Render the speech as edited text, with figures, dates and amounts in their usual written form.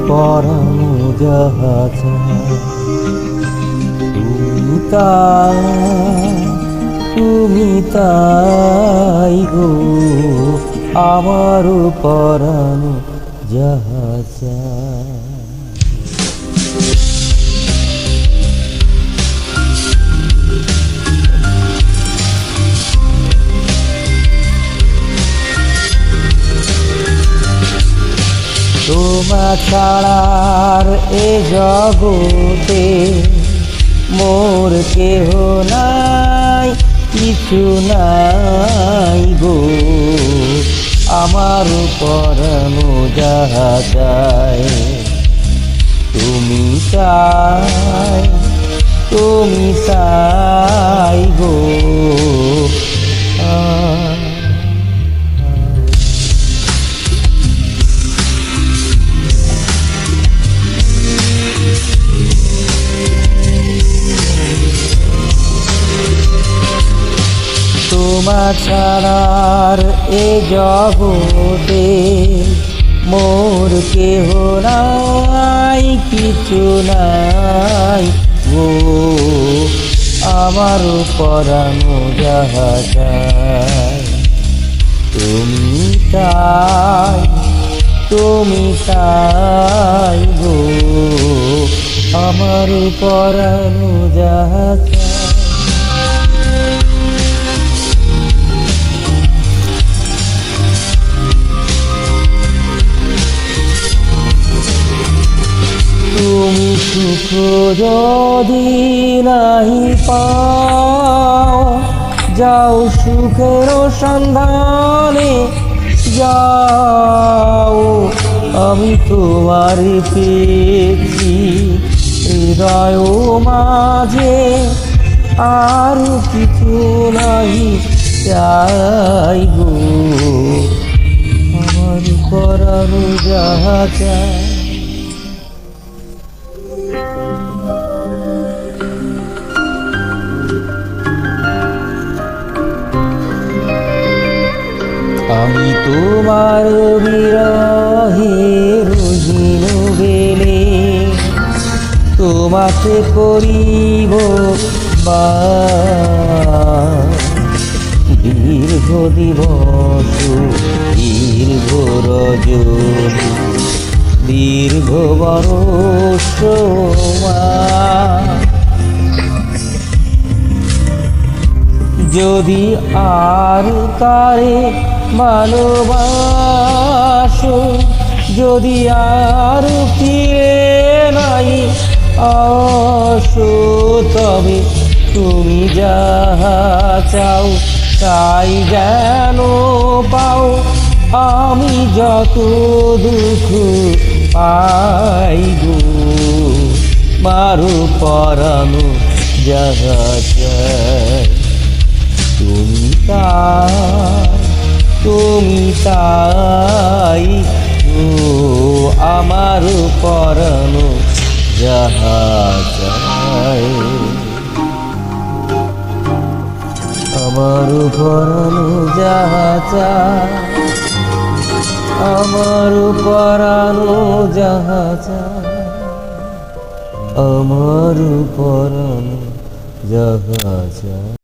পরানো যাহা চায় তুমি তাই গো আমার পরানো যাহা চায়। তোমা ছাড়ার এ জগতে মোর কেহ নাই, কিছু নাই গো আমার পরানো যাহা চায় তুমি তাই গো। তোমা ছাড়ার এ জগতে মোর কেহ নাই, কিছু নাই গো আমার পরানো যাহা চায় তুমি তাই গো আমার পরানো যাহা চায়। তুমি সুখ যদি নাহি পাও, যাও সুখের সন্ধানে যাও, আমি তোমার পেয়েছি হৃদয় মাঝে, আর কিছু নাহি চাই গো আমার পরানো যাহা চায়। আমি তোমার বিরহে রহিন বেলে তোমাকে করিব দীর্ঘ দিবস দীর্ঘ রজনী দীর্ঘ বরষ যদি আর তারে ভালোবাসো, যদি আর ফিরে নাই আসো, তবে তুমি যাহা চাও তাই যেন পাও, আমি যত দুঃখ পাই গো মারো পরানো যাহা চায় তুমি তাই গো আমার পরানো যাহা চায় আমার পরানো যাহা চায় আমার পরানো যাহা চায় আমার পরানো যাহা চায়।